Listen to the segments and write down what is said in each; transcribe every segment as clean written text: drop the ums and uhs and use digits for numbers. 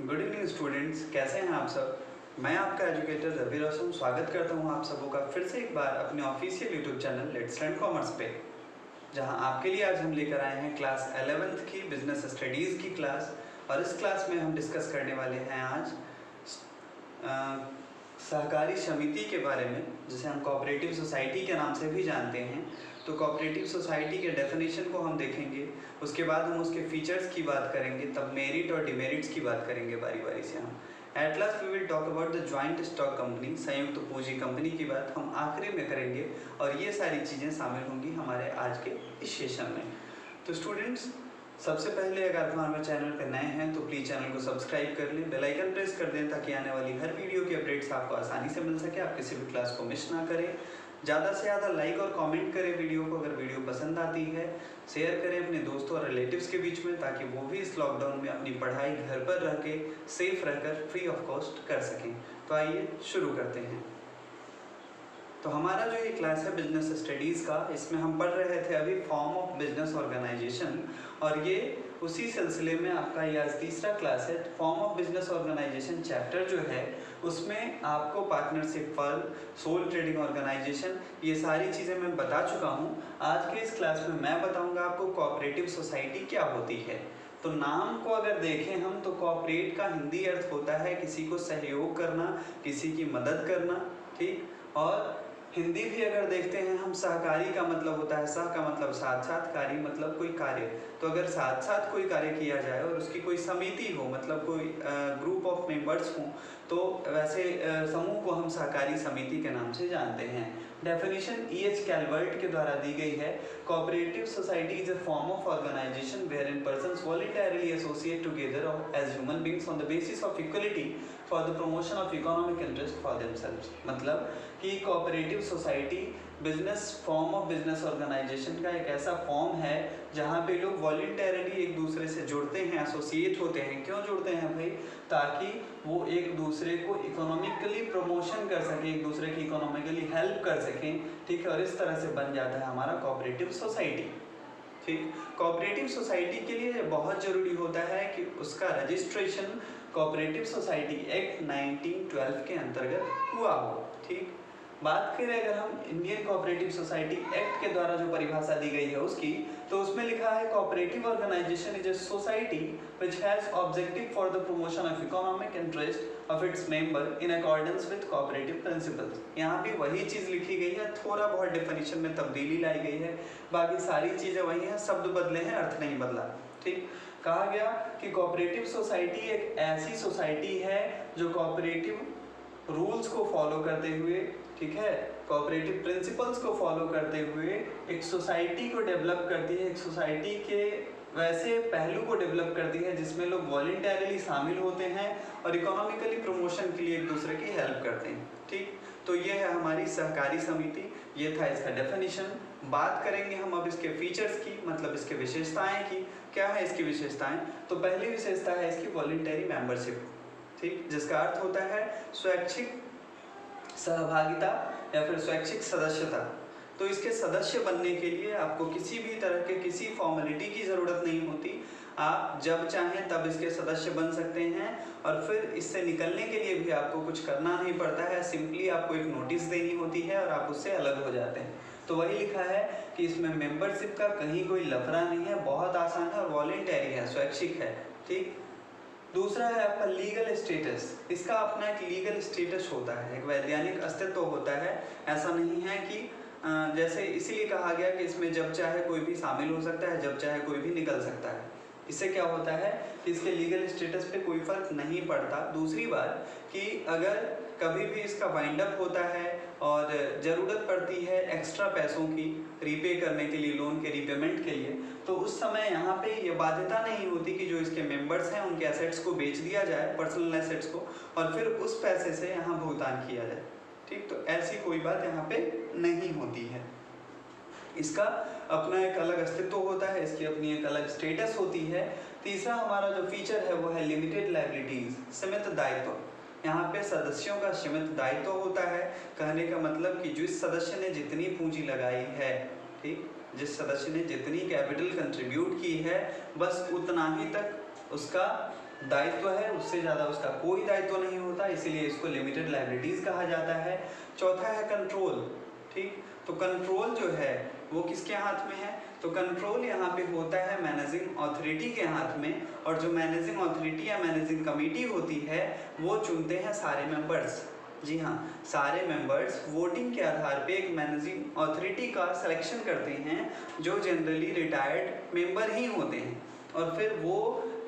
Good evening students, कैसे हैं आप सब। मैं आपका एजुकेटर रवि रोशन स्वागत करता हूं आप सबों का फिर से एक बार अपने official YouTube channel let's learn commerce पे, जहां आपके लिए आज हम लेकर आए हैं क्लास 11th की बिजनेस स्टडीज़ की क्लास। और इस क्लास में हम डिस्कस करने वाले हैं आज सहकारी समिति के बारे में, जिसे हम कोऑपरेटिव सोसाइटी के नाम से भी जानते हैं। तो कोऑपरेटिव सोसाइटी के डेफिनेशन को हम देखेंगे, उसके बाद हम उसके फीचर्स की बात करेंगे, तब मेरिट और डिमेरिट्स की बात करेंगे बारी बारी से हम। At last we will talk about the joint stock company, संयुक्त पूंजी कंपनी की बात हम आखिरी में करेंगे। और ये सारी चीज़ें शामिल होंगी हमारे आज के इस सेशन में। तो स्टूडेंट्स, सबसे पहले अगर आप हमारे चैनल पर नए हैं तो प्लीज़ चैनल को सब्सक्राइब कर लें, बेल आइकन प्रेस कर दें ताकि आने वाली हर वीडियो की अपडेट्स आपको आसानी से मिल सके, आप किसी भी क्लास को मिस ना करें। ज़्यादा से ज़्यादा लाइक और कमेंट करें वीडियो को, अगर वीडियो पसंद आती है शेयर करें अपने दोस्तों और रिलेटिव्स के बीच में, ताकि वो भी इस लॉकडाउन में अपनी पढ़ाई घर पर रह के सेफ रहकर फ्री ऑफ कॉस्ट कर सकें। तो आइए शुरू करते हैं। तो हमारा जो ये क्लास है बिजनेस स्टडीज़ का, इसमें हम पढ़ रहे थे अभी फॉर्म ऑफ बिजनेस ऑर्गेनाइजेशन, और ये उसी सिलसिले में आपका ये आज तीसरा क्लास है। Form of business organisation chapter जो है उसमें आपको partnership firm, sole trading organisation, ये सारी चीज़ें मैं बता चुका हूँ। आज के इस क्लास में मैं बताऊँगा आपको कोऑपरेटिव सोसाइटी क्या होती है। तो नाम को अगर देखें हम तो कोऑपरेट का हिंदी अर्थ होता है किसी को सहयोग करना, किसी की मदद करना, ठीक। और हिंदी भी अगर देखते हैं हम, सहकारी का मतलब होता है, सह का मतलब साथ साथ, कारी मतलब कोई कार्य। तो अगर साथ साथ कोई कार्य किया जाए और उसकी कोई समिति हो, मतलब कोई ग्रुप ऑफ मेंबर्स हों, तो वैसे समूह को हम सहकारी समिति के नाम से जानते हैं। Definition E.H. कैलवर्ट के द्वारा दी गई है। Cooperative society is a form of organisation wherein persons voluntarily associate together as human beings on the basis of equality for the promotion of economic interest for themselves। मतलब कि cooperative society business form of business organisation का एक ऐसा form है जहाँ पे लोग voluntarily एक दूसरे से जुड़ते हैं, एसोसिएट होते हैं। क्यों जुड़ते हैं भाई? ताकि वो एक दूसरे को इकोनॉमिकली प्रमोशन कर सकें, एक दूसरे की इकोनॉमिकली हेल्प कर सकें, ठीक है। और इस तरह से बन जाता है हमारा कोऑपरेटिव सोसाइटी, ठीक। कोऑपरेटिव सोसाइटी के लिए बहुत ज़रूरी होता है कि उसका रजिस्ट्रेशन कोऑपरेटिव सोसाइटी एक्ट 1912 के अंतर्गत हुआ हो, ठीक। बात करें अगर हम इंडियन कोऑपरेटिव सोसाइटी एक्ट के द्वारा जो परिभाषा दी गई है उसकी, तो उसमें लिखा है cooperative organisation is a society which has objective for the promotion of economic interest of its member in accordance with cooperative principles. यहाँ भी वही चीज़ लिखी गई है, थोड़ा बहुत डेफिनेशन में तब्दीली लाई गई है, बाकी सारी चीज़ें वही हैं, शब्द बदले हैं, अर्थ नहीं बदला, ठीक। कहा गया कि कोऑपरेटिव सोसाइटी एक ऐसी सोसाइटी है जो कोऑपरेटिव रूल्स को फॉलो करते हुए, ठीक है, कोऑपरेटिव प्रिंसिपल्स को फॉलो करते हुए एक सोसाइटी को डेवलप करती है, एक सोसाइटी के वैसे पहलू को डेवलप करती है जिसमें लोग वॉलंटरली शामिल होते हैं और इकोनॉमिकली प्रमोशन के लिए एक दूसरे की हेल्प करते हैं, ठीक। तो ये है हमारी सहकारी समिति, ये था इसका डेफिनेशन। बात करेंगे हम अब इसके फीचर्स की, मतलब इसके विशेषताएं की। क्या है इसकी विशेषताएं? तो पहली विशेषता है इसकी वॉलंटरी मेंबरशिप, ठीक, जिसका अर्थ होता है स्वैच्छिक सहभागिता या फिर स्वैच्छिक सदस्यता। तो इसके सदस्य बनने के लिए आपको किसी भी तरह के किसी फॉर्मेलिटी की ज़रूरत नहीं होती, आप जब चाहें तब इसके सदस्य बन सकते हैं। और फिर इससे निकलने के लिए भी आपको कुछ करना नहीं पड़ता है, सिंपली आपको एक नोटिस देनी होती है और आप उससे अलग हो जाते हैं। तो वही लिखा है कि इसमें मेंबरशिप का कहीं कोई लफड़ा नहीं है, बहुत आसान है और वॉलंटरी है, स्वैच्छिक है, ठीक। दूसरा है आपका लीगल स्टेटस। इसका अपना एक लीगल स्टेटस होता है, एक वैधानिक अस्तित्व होता है। ऐसा नहीं है कि जैसे इसीलिए कहा गया कि इसमें जब चाहे कोई भी शामिल हो सकता है, जब चाहे कोई भी निकल सकता है। इससे क्या होता है कि इसके लीगल स्टेटस पे कोई फर्क नहीं पड़ता। दूसरी बात कि अगर कभी भी इसका वाइंड अप होता है और ज़रूरत पड़ती है एक्स्ट्रा पैसों की रीपे करने के लिए, लोन के रीपेमेंट के लिए, तो उस समय यहाँ पे ये बाध्यता नहीं होती कि जो इसके मेंबर्स हैं उनके एसेट्स को बेच दिया जाए, पर्सनल एसेट्स को, और फिर उस पैसे से यहाँ भुगतान किया जाए, ठीक। तो ऐसी कोई बात यहाँ पे नहीं होती है। इसका अपना एक अलग अस्तित्व होता है, इसकी अपनी एक अलग स्टेटस होती है। तीसरा हमारा जो फीचर है वो है लिमिटेड लायबिलिटीज, सीमित दायित्व। यहाँ पे सदस्यों का सीमित दायित्व होता है। कहने का मतलब कि जिस सदस्य ने जितनी पूंजी लगाई है, ठीक, जिस सदस्य ने जितनी कैपिटल कंट्रीब्यूट की है, बस उतना ही तक उसका दायित्व है उससे ज़्यादा उसका कोई दायित्व नहीं होता, इसीलिए इसको लिमिटेड लायबिलिटीज़ कहा जाता है। चौथा है कंट्रोल। ठीक, तो कंट्रोल जो है वो किसके हाथ में है? तो कंट्रोल यहाँ पे होता है मैनेजिंग अथॉरिटी के हाथ में, और जो मैनेजिंग अथॉरिटी या मैनेजिंग कमेटी होती है वो चुनते हैं सारे मेंबर्स। जी हाँ, सारे मेंबर्स वोटिंग के आधार पे एक मैनेजिंग अथॉरिटी का सिलेक्शन करते हैं जो जनरली रिटायर्ड मेंबर ही होते हैं, और फिर वो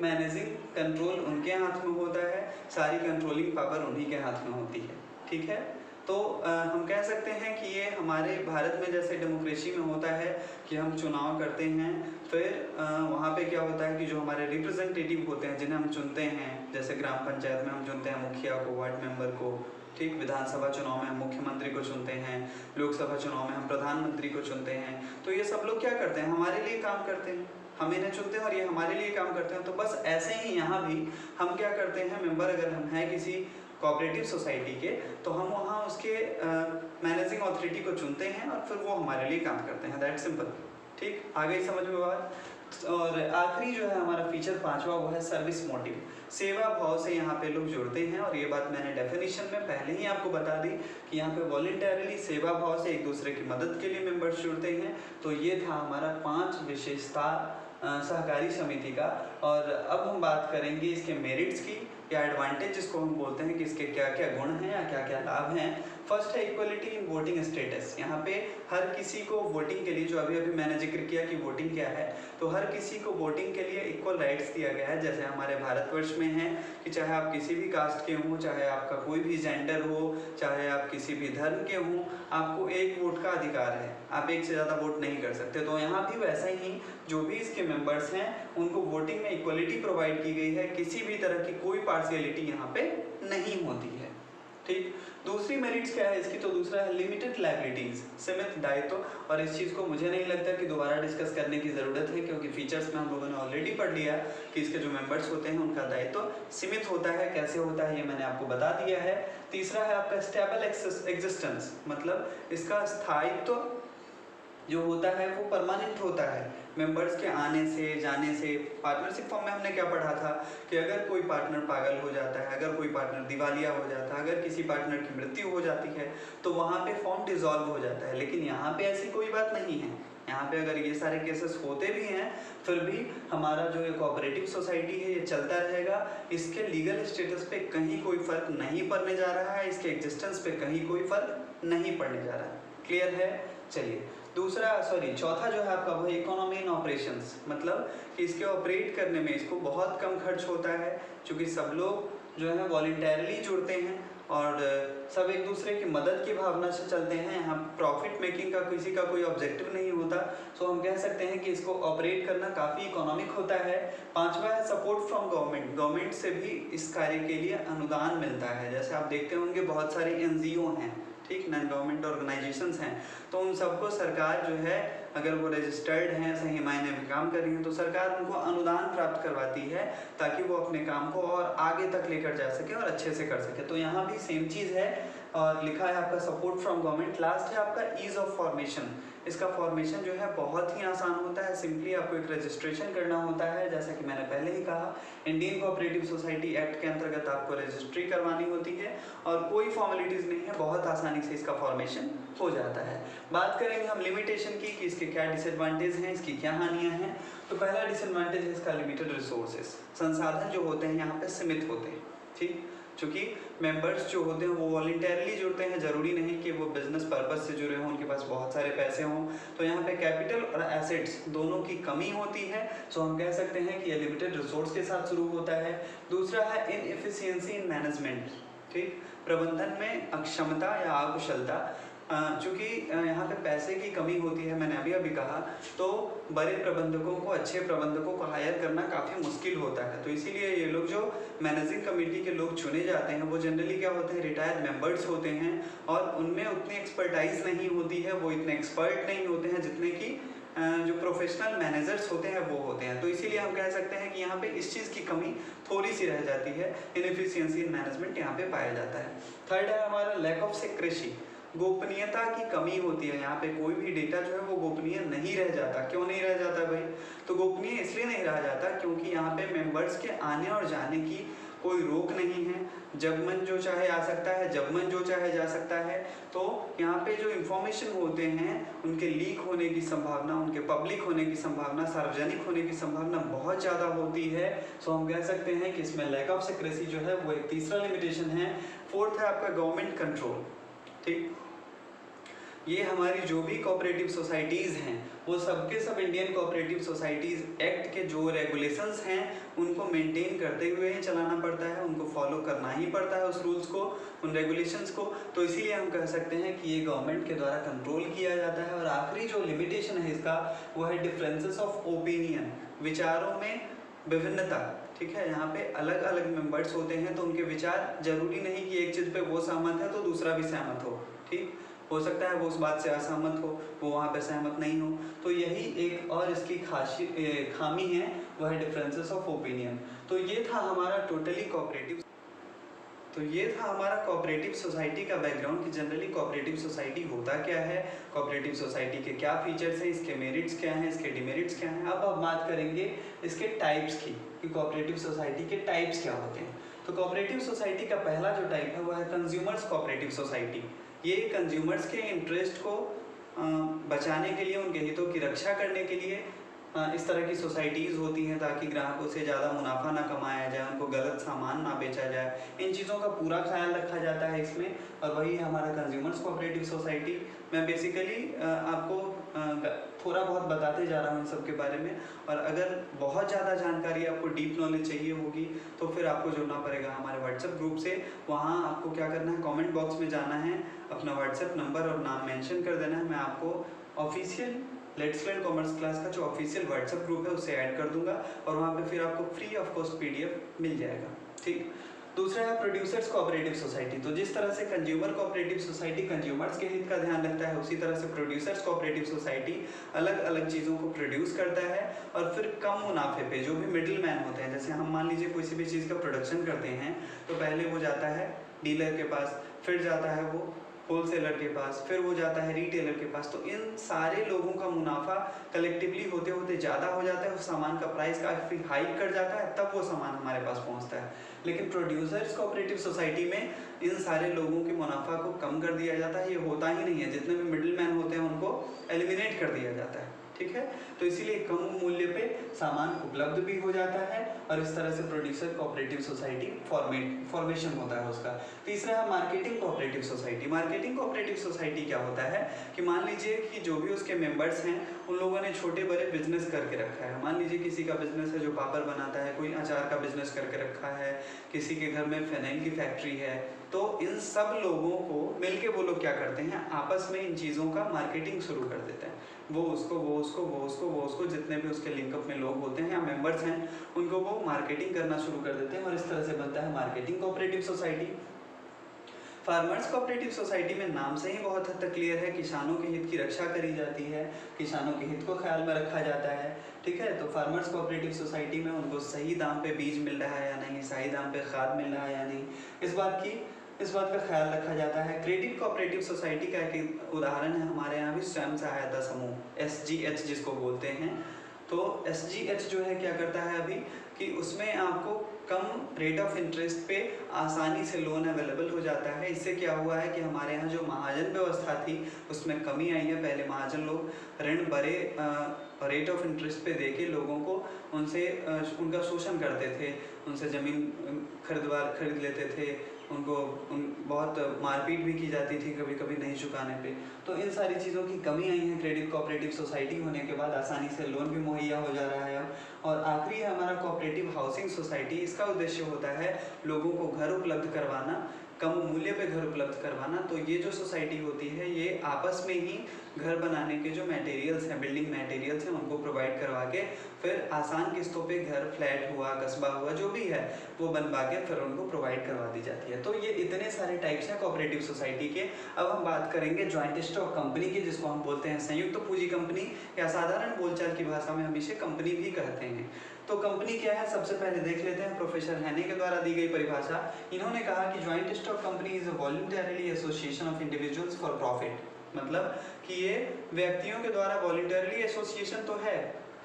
मैनेजिंग कंट्रोल उनके हाथ में होता है, सारी कंट्रोलिंग पावर उन्हीं के हाथ में होती है। ठीक है, तो हम कह सकते हैं कि ये हमारे भारत में जैसे डेमोक्रेसी में होता है कि हम चुनाव करते हैं, फिर वहाँ पे क्या होता है कि जो हमारे रिप्रेजेंटेटिव होते हैं जिन्हें हम चुनते हैं, जैसे ग्राम पंचायत में हम चुनते हैं मुखिया को, वार्ड मेंबर को, ठीक, विधानसभा चुनाव में हम मुख्यमंत्री को चुनते हैं, लोकसभा चुनाव में हम प्रधानमंत्री को चुनते हैं। तो ये सब लोग क्या करते हैं? हमारे लिए काम करते हैं, हम इन्हें चुनते हैं और ये हमारे लिए काम करते हैं। तो बस ऐसे ही यहाँ भी हम क्या करते हैं, मेंबर अगर हम हैं किसी कोऑपरेटिव सोसाइटी के, तो हम वहाँ उसके मैनेजिंग अथॉरिटी को चुनते हैं और फिर वो हमारे लिए काम करते हैं। That simple. ठीक, आ गई समझ में बात? और आखिरी जो है हमारा फीचर पांचवा, वो है सर्विस मोटिव। सेवा भाव से यहाँ पे लोग जुड़ते हैं, और ये बात मैंने डेफिनेशन में पहले ही आपको बता दी कि यहाँ पे वॉलंटरली सेवा भाव से एक दूसरे की मदद के लिए मेंबर्स जुड़ते हैं। तो ये था हमारा 5 विशेषता सहकारी समिति का। और अब हम बात करेंगे इसके मेरिट्स की या एडवांटेज जिसको हम बोलते हैं कि इसके क्या क्या गुण हैं या क्या क्या लाभ हैं। फर्स्ट है इक्वलिटी इन वोटिंग स्टेटस। यहाँ पे हर किसी को वोटिंग के लिए, जो अभी अभी मैंने जिक्र किया कि वोटिंग क्या है, तो हर किसी को वोटिंग के लिए इक्वल राइट्स दिया गया है। जैसे हमारे भारतवर्ष में है कि चाहे आप किसी भी कास्ट के हों, चाहे आपका कोई भी जेंडर हो, चाहे आप किसी भी धर्म के हों, आपको एक वोट का अधिकार है, आप एक से ज़्यादा वोट नहीं कर सकते। तो यहाँ भी वैसा ही जो भी इसके मेंबर्स हैं उनको वोटिंग में इक्वलिटी प्रोवाइड की गई है, किसी भी तरह की कोई पार्शियलिटी यहाँ पे नहीं होती है। ठीक, दूसरी मेरिट्स क्या है इसकी? तो दूसरा है लिमिटेड लायबिलिटीज, सीमित दायित्व। और इस चीज़ को मुझे नहीं लगता कि दोबारा डिस्कस करने की ज़रूरत है, क्योंकि फीचर्स में हम लोगों ने ऑलरेडी पढ़ लिया कि इसके जो मेंबर्स होते हैं उनका दायित्व सीमित होता है। कैसे होता है ये मैंने आपको बता दिया है। तीसरा है आपका स्टेबल एग्जिस्टेंस, मतलब इसका स्थायित्व जो होता है वो परमानेंट होता है। मेंबर्स के आने से जाने से, पार्टनरशिप फॉर्म में हमने क्या पढ़ा था कि अगर कोई पार्टनर पागल हो जाता है, अगर कोई पार्टनर दिवालिया हो जाता है, अगर किसी पार्टनर की मृत्यु हो जाती है, तो वहाँ पे फॉर्म डिसॉल्व हो जाता है। लेकिन यहाँ पे ऐसी कोई बात नहीं है। यहाँ पे अगर ये सारे केसेस होते भी हैं, फिर भी हमारा जो ये कोऑपरेटिव सोसाइटी है ये चलता रहेगा। इसके लीगल स्टेटस पे कहीं कोई फर्क नहीं पड़ने जा रहा है, इसके एग्जिस्टेंस पे कहीं कोई फर्क नहीं पड़ने जा रहा है। क्लियर है? चलिए, चौथा जो है आपका वो इकोनॉमी इन ऑपरेशंस, मतलब कि इसके ऑपरेट करने में इसको बहुत कम खर्च होता है, क्योंकि सब लोग जो है वॉलंटरली जुड़ते हैं और सब एक दूसरे की मदद की भावना से चलते हैं। यहाँ प्रॉफिट मेकिंग का किसी का कोई ऑब्जेक्टिव नहीं होता। सो हम कह सकते हैं कि इसको ऑपरेट करना काफ़ी इकोनॉमिक होता है। पांचवा है सपोर्ट फ्रॉम गवर्नमेंट। गवर्नमेंट से भी इस कार्य के लिए अनुदान मिलता है। जैसे आप देखते होंगे बहुत सारे NGO हैं, ठीक, नॉन गवर्नमेंट ऑर्गेनाइजेशंस हैं, तो उन सबको सरकार जो है, अगर वो रजिस्टर्ड हैं, सही मायने में काम कर रही हैं, तो सरकार उनको अनुदान प्राप्त करवाती है ताकि वो अपने काम को और आगे तक लेकर जा सके और अच्छे से कर सके। तो यहाँ भी सेम चीज़ है और लिखा है आपका सपोर्ट फ्रॉम गवर्नमेंट। लास्ट है आपका ईज ऑफ फॉर्मेशन। इसका फॉर्मेशन जो है बहुत ही आसान होता है। सिंपली आपको एक रजिस्ट्रेशन करना होता है, जैसा कि मैंने पहले ही कहा, इंडियन कोऑपरेटिव सोसाइटी एक्ट के अंतर्गत आपको रजिस्ट्री करवानी होती है और कोई फॉर्मेलिटीज़ नहीं है, बहुत आसानी से इसका फॉर्मेशन हो जाता है। बात करेंगे हम लिमिटेशन की कि इसके क्या डिसएडवांटेज हैं, इसकी क्या हानियाँ हैं। तो पहला डिसएडवांटेज है इसका लिमिटेड रिसोर्सेज। संसाधन जो होते हैं यहाँ पे सीमित होते हैं, ठीक, क्योंकि मेंबर्स जो होते हैं वो वॉलंटरली जुड़ते हैं, ज़रूरी नहीं कि वो बिजनेस पर्पस से जुड़े हों, उनके पास बहुत सारे पैसे हों। तो यहाँ पे कैपिटल और एसेट्स दोनों की कमी होती है। सो हम कह सकते हैं कि ये लिमिटेड रिसोर्स के साथ शुरू होता है। दूसरा है इनएफिशिएंसी इन मैनेजमेंट, ठीक, प्रबंधन में अक्षमता या अकुशलता। चूँकि यहाँ पे पैसे की कमी होती है, मैंने अभी कहा, तो बड़े प्रबंधकों को, अच्छे प्रबंधकों को हायर करना काफ़ी मुश्किल होता है। तो इसीलिए ये लोग जो मैनेजिंग कमेटी के लोग चुने जाते हैं वो जनरली क्या होते हैं, रिटायर्ड मेंबर्स होते हैं और उनमें उतनी एक्सपर्टाइज नहीं होती है, वो इतने एक्सपर्ट नहीं होते हैं जितने कि जो प्रोफेशनल मैनेजर्स होते हैं वो होते हैं। तो इसीलिए हम कह सकते हैं कि यहाँ पे इस चीज़ की कमी थोड़ी सी रह जाती है, इनएफिशिएंसी इन मैनेजमेंट यहाँ पे पाया जाता है। थर्ड है हमारा लैक ऑफ सेक्रेसी, गोपनीयता की कमी होती है। यहाँ पे कोई भी डेटा जो है वो गोपनीय नहीं रह जाता। क्यों नहीं रह जाता भाई? तो गोपनीय इसलिए नहीं रह जाता क्योंकि यहाँ पे मेंबर्स के आने और जाने की कोई रोक नहीं है। जब मन जो चाहे आ सकता है, जब मन जो चाहे जा सकता है। तो यहाँ पे जो इंफॉर्मेशन होते हैं उनके लीक होने की संभावना, उनके पब्लिक होने की संभावना, सार्वजनिक होने की संभावना बहुत ज़्यादा होती है। सो हम कह सकते हैं कि इसमें लैक ऑफ सिक्रेसी जो है वो एक तीसरा लिमिटेशन है। फोर्थ है आपका गवर्नमेंट कंट्रोल। ठीक, ये हमारी जो भी कोऑपरेटिव सोसाइटीज़ हैं वो सबके सब इंडियन कोऑपरेटिव सोसाइटीज़ एक्ट के जो रेगुलेशंस हैं उनको मेंटेन करते हुए ही चलाना पड़ता है, उनको फॉलो करना ही पड़ता है उस रूल्स को, उन रेगुलेशंस को। तो इसीलिए हम कह सकते हैं कि ये गवर्नमेंट के द्वारा कंट्रोल किया जाता है। और आखिरी जो लिमिटेशन है इसका वो है डिफरेंसेस ऑफ ओपिनियन, विचारों में विभिन्नता। ठीक है, यहाँ पे अलग अलग मेंबर्स होते हैं तो उनके विचार जरूरी नहीं कि एक चीज़ पे वो सहमत है तो दूसरा भी सहमत हो। ठीक, हो सकता है वो उस बात से असहमत हो, वो वहाँ पे सहमत नहीं हो। तो यही एक और इसकी खामी है, वह है डिफरेंसेस ऑफ ओपिनियन। तो ये था हमारा कोऑपरेटिव सोसाइटी का बैकग्राउंड कि जनरली कोऑपरेटिव सोसाइटी होता क्या है, कोऑपरेटिव सोसाइटी के क्या फीचर्स हैं, इसके मेरिट्स क्या हैं, इसके डिमेरिट्स क्या हैं। अब हम बात करेंगे इसके टाइप्स की कि कोऑपरेटिव सोसाइटी के टाइप्स क्या होते हैं। तो कोऑपरेटिव सोसाइटी का पहला जो टाइप है वह है कंज्यूमर्स कोऑपरेटिव सोसाइटी। ये कंज्यूमर्स के इंटरेस्ट को बचाने के लिए, उनके हितों की रक्षा करने के लिए इस तरह की सोसाइटीज़ होती हैं ताकि ग्राहकों से ज़्यादा मुनाफा ना कमाया जाए, उनको गलत सामान ना बेचा जाए। इन चीज़ों का पूरा ख्याल रखा जाता है इसमें, और वही हमारा कंज्यूमर्स कोऑपरेटिव सोसाइटी। मैं बेसिकली आपको थोड़ा बहुत बताते जा रहा हूँ इन सब के बारे में, और अगर बहुत ज़्यादा जानकारी, आपको डीप नॉलेज चाहिए होगी तो फिर आपको जुड़ना पड़ेगा हमारे व्हाट्सएप ग्रुप से। वहाँ आपको क्या करना है, कमेंट बॉक्स में जाना है, अपना व्हाट्सएप नंबर और नाम मेंशन कर देना है। मैं आपको official let's learn commerce class का जो ऑफिशियल व्हाट्सएप ग्रुप है उससे ऐड कर दूंगा, और वहाँ पे फिर आपको फ्री ऑफ कॉस्ट PDF मिल जाएगा। ठीक, दूसरा है प्रोड्यूसर्स कोऑपरेटिव सोसाइटी। तो जिस तरह से कंज्यूमर कोऑपरेटिव सोसाइटी कंज्यूमर्स के हित का ध्यान रखता है, उसी तरह से प्रोड्यूसर्स कोऑपरेटिव सोसाइटी अलग अलग चीज़ों को प्रोड्यूस करता है और फिर कम मुनाफे पे जो भी मिडिल मैन होते हैं, जैसे हम मान लीजिए किसी भी चीज़ का प्रोडक्शन करते हैं तो पहले वो जाता है डीलर के पास, फिर जाता है वो होलसेलर के पास, फिर वो जाता है रिटेलर के पास। तो इन सारे लोगों का मुनाफा कलेक्टिवली होते होते ज़्यादा हो जाता है, उस सामान का प्राइस काफ़ी हाइक कर जाता है, तब वो सामान हमारे पास पहुंचता है। लेकिन प्रोड्यूसर्स कोऑपरेटिव सोसाइटी में इन सारे लोगों के मुनाफा को कम कर दिया जाता है, ये होता ही नहीं है। जितने भी मिडिल मैन होते हैं उनको एलिमिनेट कर दिया जाता है। ठीक है, तो इसीलिए कम मूल्य पे सामान उपलब्ध भी हो जाता है, और इस तरह से प्रोड्यूसर कोऑपरेटिव सोसाइटी फॉर्मेशन होता है उसका। तीसरा है marketing cooperative society. Marketing cooperative society क्या होता है कि मान लीजिए कि जो भी उसके मेंबर्स हैं उन लोगों ने छोटे बड़े बिजनेस करके रखा है। मान लीजिए किसी का बिजनेस है जो पापड़ बनाता है, कोई अचार का बिजनेस करके रखा है, किसी के घर में फिनाइल की फैक्ट्री है। तो इन सब लोगों को मिलके वो लोग क्या करते हैं, आपस में इन चीज़ों का मार्केटिंग शुरू कर देते हैं। वो उसको जितने भी उसके लिंकअप में लोग होते हैं या मेंबर्स हैं उनको वो मार्केटिंग करना शुरू कर देते हैं, और इस तरह से बनता है marketing cooperative society. Farmers cooperative society में नाम से ही बहुत हद तक क्लियर है, किसानों के हित की रक्षा करी जाती है, किसानों के हित को ख्याल में रखा जाता है। ठीक है, तो फार्मर्स कोऑपरेटिव सोसाइटी में उनको सही दाम पे बीज मिल रहा है या नहीं, सही दाम पे खाद मिल रहा है या नहीं, इस बात का ख्याल रखा जाता है। क्रेडिट कोऑपरेटिव सोसाइटी का एक उदाहरण है हमारे यहाँ भी स्वयं सहायता समूह, SGH जिसको बोलते हैं। तो SGH जो है क्या करता है अभी कि उसमें आपको कम रेट ऑफ इंटरेस्ट पे आसानी से लोन अवेलेबल हो जाता है। इससे क्या हुआ है कि हमारे यहाँ जो महाजन व्यवस्था थी उसमें कमी आई है। पहले महाजन लोग ऋण बड़े रेट ऑफ इंटरेस्ट पे देके लोगों को उनसे उनका शोषण करते थे, उनसे ज़मीन खरीद लेते थे, उनको बहुत मारपीट भी की जाती थी कभी कभी नहीं चुकाने पे। तो इन सारी चीज़ों की कमी आई है। क्रेडिट कोऑपरेटिव सोसाइटी होने के बाद आसानी से लोन भी मुहैया हो जा रहा है। और आखिरी है हमारा कोऑपरेटिव हाउसिंग सोसाइटी। इसका उद्देश्य होता है लोगों को घर उपलब्ध करवाना, कम मूल्य पे घर उपलब्ध करवाना। तो ये जो सोसाइटी होती है ये आपस में ही घर बनाने के जो मटेरियल्स हैं, बिल्डिंग मटेरियल्स हैं, उनको प्रोवाइड करवा के फिर आसान किस्तों पे घर, फ्लैट हुआ, कस्बा हुआ, जो भी है वो बनवा के फिर उनको प्रोवाइड करवा दी जाती है। तो ये इतने सारे टाइप्स हैं कोऑपरेटिव सोसाइटी के। अब हम बात करेंगे जॉइंट स्टॉक कंपनी की, जिसको हम बोलते हैं संयुक्त पूंजी कंपनी, या साधारण बोलचाल की भाषा में हम इसे कंपनी भी कहते हैं। तो कंपनी क्या है, सबसे पहले देख लेते हैं प्रोफेसर हैने के द्वारा दी गई परिभाषा। इन्होंने कहा कि joint stock company is a voluntarily association of individuals for profit, मतलब कि ये व्यक्तियों के द्वारा वॉलंटरीली एसोसिएशन तो है,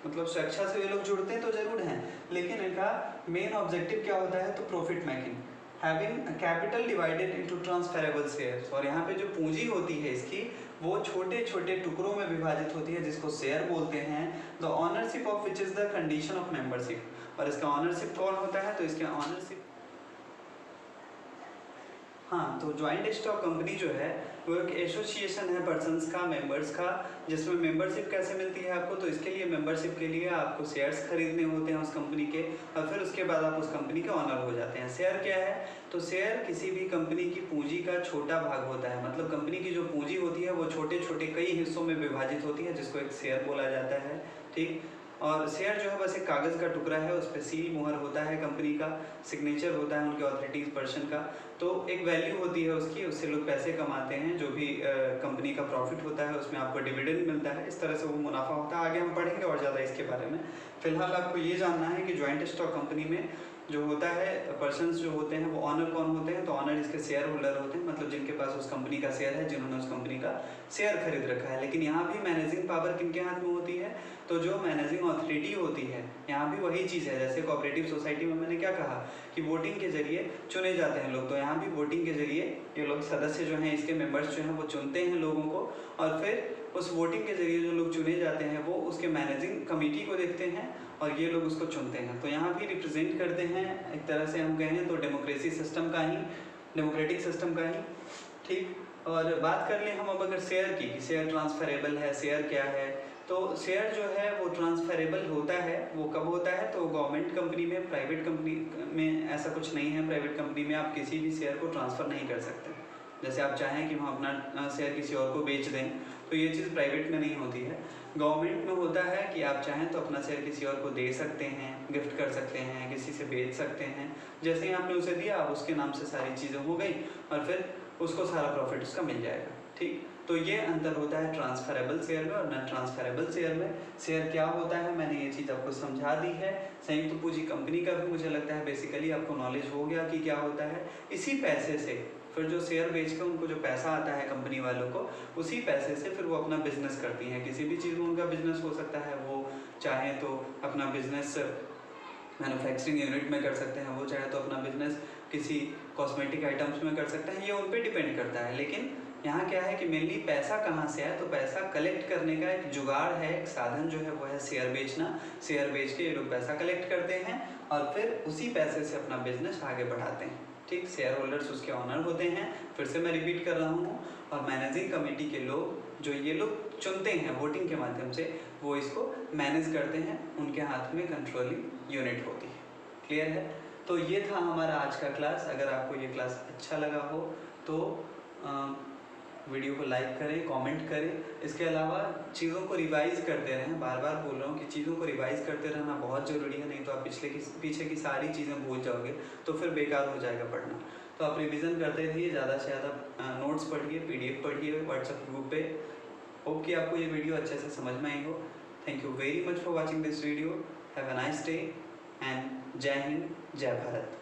मतलब स्वेच्छा से ये लोग जुड़ते तो जरूर हैं, लेकिन इनका मेन ऑब्जेक्टिव क्या होता है, तो profit making, having capital divided into transferable shares. और यहाँ पे जो पूंजी होती है इसकी, वो छोटे छोटे टुकड़ों में विभाजित होती है जिसको शेयर बोलते हैं। The ownership of which is the condition of membership, और इसका ऑनरशिप कौन होता है, तो इसके ऑनरशिप, हाँ, तो ज्वाइंट स्टॉक कंपनी जो है वो एक एसोसिएशन है पर्सन्स का, मेंबर्स का, जिसमें मेंबरशिप कैसे मिलती है आपको, तो इसके लिए मेंबरशिप के लिए आपको शेयर्स खरीदने होते हैं उस कंपनी के, और फिर उसके बाद आप उस कंपनी के ऑनर हो जाते हैं। शेयर क्या है, तो शेयर किसी भी कंपनी की पूंजी का छोटा भाग होता है, मतलब कंपनी की जो पूंजी होती है वो छोटे छोटे कई हिस्सों में विभाजित होती है जिसको एक शेयर बोला जाता है, ठीक। और शेयर जो है बस एक कागज़ का टुकड़ा है, उस पर सील मुहर होता है कंपनी का, सिग्नेचर होता है उनके ऑथोरिटीज पर्सन का, तो एक वैल्यू होती है उसकी, उससे लोग पैसे कमाते हैं, जो भी कंपनी का प्रॉफिट होता है उसमें आपको डिविडेंड मिलता है, इस तरह से वो मुनाफा होता है। आगे हम पढ़ेंगे और ज़्यादा इसके बारे में। फिलहाल आपको ये जानना है कि ज्वाइंट स्टॉक कंपनी में जो होता है, पर्सन्स जो होते हैं वो ऑनर कौन होते हैं, तो ऑनर इसके शेयर होल्डर होते हैं, मतलब जिनके पास उस कंपनी का शेयर है, जिन्होंने उस कंपनी का शेयर खरीद रखा है। लेकिन यहाँ भी मैनेजिंग पावर किनके हाथ में होती है, तो जो मैनेजिंग अथॉरिटी होती है, यहाँ भी वही चीज़ है जैसे कोऑपरेटिव सोसाइटी में मैंने क्या कहा कि वोटिंग के जरिए चुने जाते हैं लोग, तो यहाँ भी वोटिंग के जरिए ये लोग सदस्य जो हैं, इसके मेंबर्स जो हैं वो चुनते हैं लोगों को, और फिर उस वोटिंग के जरिए जो लोग चुने जाते हैं वो उसके मैनेजिंग कमेटी को देखते हैं और ये लोग उसको चुनते हैं। तो यहाँ भी रिप्रेजेंट करते हैं, एक तरह से हम कहें तो डेमोक्रेसी सिस्टम का ही, डेमोक्रेटिक सिस्टम का ही, ठीक। और बात कर लें हम अब अगर शेयर की, कि शेयर ट्रांसफरेबल है, शेयर क्या है, तो शेयर जो है वो ट्रांसफरेबल होता है, वो कब होता है, तो गवर्नमेंट कंपनी में, प्राइवेट कंपनी में ऐसा कुछ नहीं है। प्राइवेट कंपनी में आप किसी भी शेयर को ट्रांसफ़र नहीं कर सकते। जैसे आप चाहें कि हम अपना शेयर किसी और को बेच दें, तो ये चीज़ प्राइवेट में नहीं होती है। गवर्नमेंट में होता है कि आप चाहें तो अपना शेयर किसी और को दे सकते हैं, गिफ्ट कर सकते हैं, किसी से बेच सकते हैं। जैसे ही आपने उसे दिया, आप उसके नाम से सारी चीज़ें हो गई और फिर उसको सारा प्रॉफिट उसका मिल जाएगा, ठीक। तो ये अंतर होता है ट्रांसफरेबल शेयर में और नॉन ट्रांसफरेबल शेयर में। शेयर क्या होता है मैंने ये चीज़ आपको समझा दी है। संयुक्त पूंजी कंपनी का भी मुझे लगता है बेसिकली आपको नॉलेज हो गया कि क्या होता है। इसी पैसे से फिर जो शेयर बेच के उनको जो पैसा आता है कंपनी वालों को, उसी पैसे से फिर वो अपना बिजनेस करती हैं। किसी भी चीज़ में उनका बिजनेस हो सकता है, वो चाहे तो अपना बिजनेस मैन्युफैक्चरिंग यूनिट में कर सकते हैं, वो चाहे तो अपना बिजनेस किसी कॉस्मेटिक आइटम्स में कर सकते हैं, ये उन पर डिपेंड करता है। लेकिन यहाँ क्या है कि मेनली पैसा कहाँ से है, तो पैसा कलेक्ट करने का एक जुगाड़ है, एक साधन जो है वो है शेयर बेचना। शेयर बेच के ये लोग पैसा कलेक्ट करते हैं और फिर उसी पैसे से अपना बिजनेस आगे बढ़ाते हैं, ठीक। शेयर होल्डर्स उसके ऑनर होते हैं, फिर से मैं रिपीट कर रहा हूँ, और मैनेजिंग कमेटी के लोग जो ये लोग चुनते हैं वोटिंग के माध्यम से, वो इसको मैनेज करते हैं, उनके हाथ में कंट्रोलिंग यूनिट होती है। क्लियर है? तो ये था हमारा आज का क्लास। अगर आपको ये क्लास अच्छा लगा हो तो वीडियो को लाइक करें, कमेंट करें। इसके अलावा चीज़ों को रिवाइज़ करते रहें। बार बार बोल रहा हूँ कि चीज़ों को रिवाइज़ करते रहना बहुत ज़रूरी है, नहीं तो आप पीछे की सारी चीज़ें भूल जाओगे, तो फिर बेकार हो जाएगा पढ़ना। तो आप रिवीजन करते रहिए, ज़्यादा से ज़्यादा नोट्स पढ़िए, PDF पढ़िए व्हाट्सएप ग्रुप पे। होप कि आपको ये वीडियो अच्छे से समझ में आई हो। Thank you very much for watching this video. Have a nice day and जय हिंद, जय भारत।